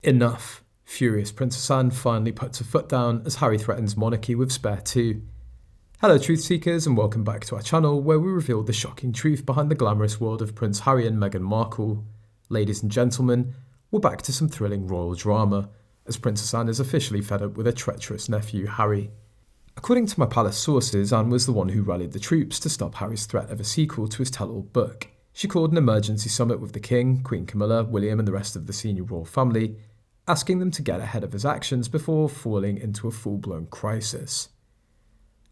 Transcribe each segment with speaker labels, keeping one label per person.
Speaker 1: Enough. Furious Princess Anne finally puts her foot down as Harry threatens monarchy with spare two. Hello truth seekers and welcome back to our channel where we reveal the shocking truth behind the glamorous world of Prince Harry and Meghan Markle. Ladies and gentlemen, we're back to some thrilling royal drama as Princess Anne is officially fed up with her treacherous nephew Harry. According to my palace sources, Anne was the one who rallied the troops to stop Harry's threat of a sequel to his tell-all book. She called an emergency summit with the King, Queen Camilla, William and the rest of the senior royal family, asking them to get ahead of his actions before falling into a full-blown crisis.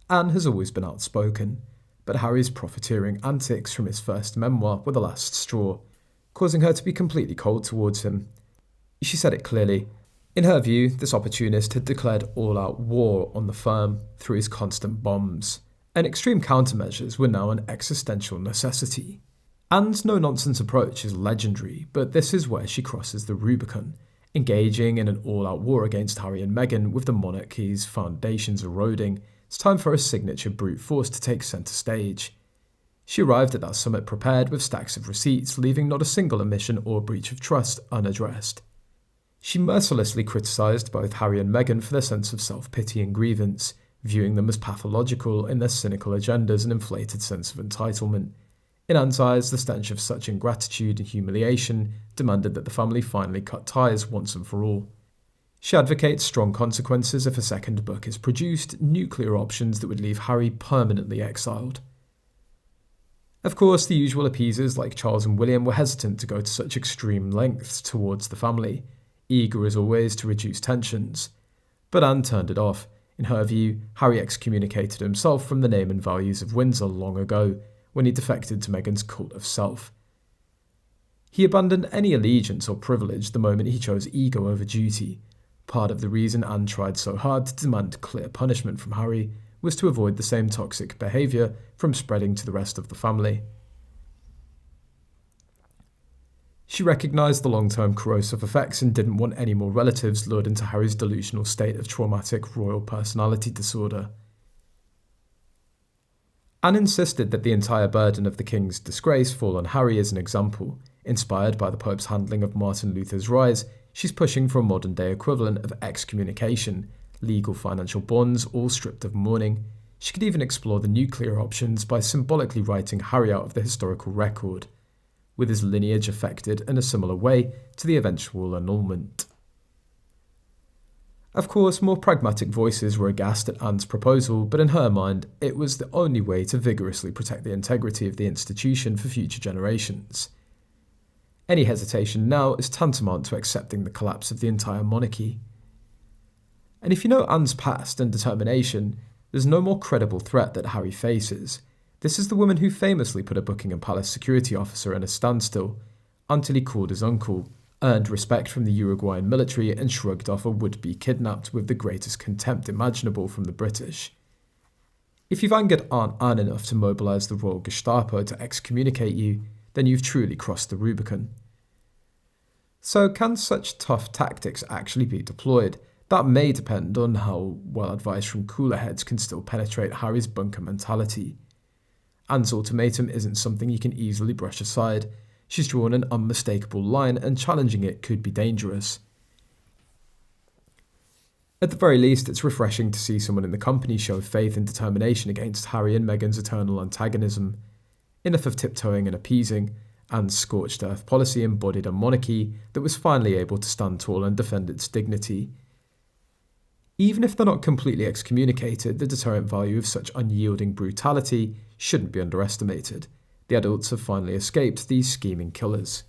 Speaker 1: Anne has always been outspoken, but Harry's profiteering antics from his first memoir were the last straw, causing her to be completely cold towards him. She said it clearly. In her view, this opportunist had declared all-out war on the firm through his constant bombs, and extreme countermeasures were now an existential necessity. Anne's no-nonsense approach is legendary, but this is where she crosses the Rubicon, engaging in an all-out war against Harry and Meghan with the monarchy's foundations eroding. It's time for a signature brute force to take centre stage. She arrived at that summit prepared with stacks of receipts, leaving not a single omission or breach of trust unaddressed. She mercilessly criticised both Harry and Meghan for their sense of self-pity and grievance, viewing them as pathological in their cynical agendas and inflated sense of entitlement. In Anne's eyes, the stench of such ingratitude and humiliation demanded that the family finally cut ties once and for all. She advocates strong consequences if a second book is produced, nuclear options that would leave Harry permanently exiled. Of course, the usual appeasers like Charles and William were hesitant to go to such extreme lengths towards the family, eager as always to reduce tensions. But Anne turned it off. In her view, Harry excommunicated himself from the name and values of Windsor long ago, when he defected to Meghan's cult of self. He abandoned any allegiance or privilege the moment he chose ego over duty. Part of the reason Anne tried so hard to demand clear punishment from Harry was to avoid the same toxic behaviour from spreading to the rest of the family. She recognised the long-term corrosive effects and didn't want any more relatives lured into Harry's delusional state of traumatic royal personality disorder. Anne insisted that the entire burden of the King's disgrace fall on Harry as an example. Inspired by the Pope's handling of Martin Luther's rise, she's pushing for a modern-day equivalent of excommunication, legal financial bonds, all stripped of mourning. She could even explore the nuclear options by symbolically writing Harry out of the historical record, with his lineage affected in a similar way to the eventual annulment. Of course, more pragmatic voices were aghast at Anne's proposal, but in her mind, it was the only way to vigorously protect the integrity of the institution for future generations. Any hesitation now is tantamount to accepting the collapse of the entire monarchy. And if you know Anne's past and determination, there's no more credible threat that Harry faces. This is the woman who famously put a Buckingham Palace security officer in a standstill until he called his uncle, earned respect from the Uruguayan military and shrugged off a would-be kidnapped with the greatest contempt imaginable from the British. If you've angered Aunt Anne enough to mobilise the Royal Gestapo to excommunicate you, then you've truly crossed the Rubicon. So can such tough tactics actually be deployed? That may depend on how well advice from cooler heads can still penetrate Harry's bunker mentality. Anne's ultimatum isn't something you can easily brush aside. She's drawn an unmistakable line and challenging it could be dangerous. At the very least, it's refreshing to see someone in the company show faith and determination against Harry and Meghan's eternal antagonism. Enough of tiptoeing and appeasing. Anne's scorched earth policy embodied a monarchy that was finally able to stand tall and defend its dignity. Even if they're not completely excommunicated, the deterrent value of such unyielding brutality shouldn't be underestimated. The adults have finally escaped these scheming killers.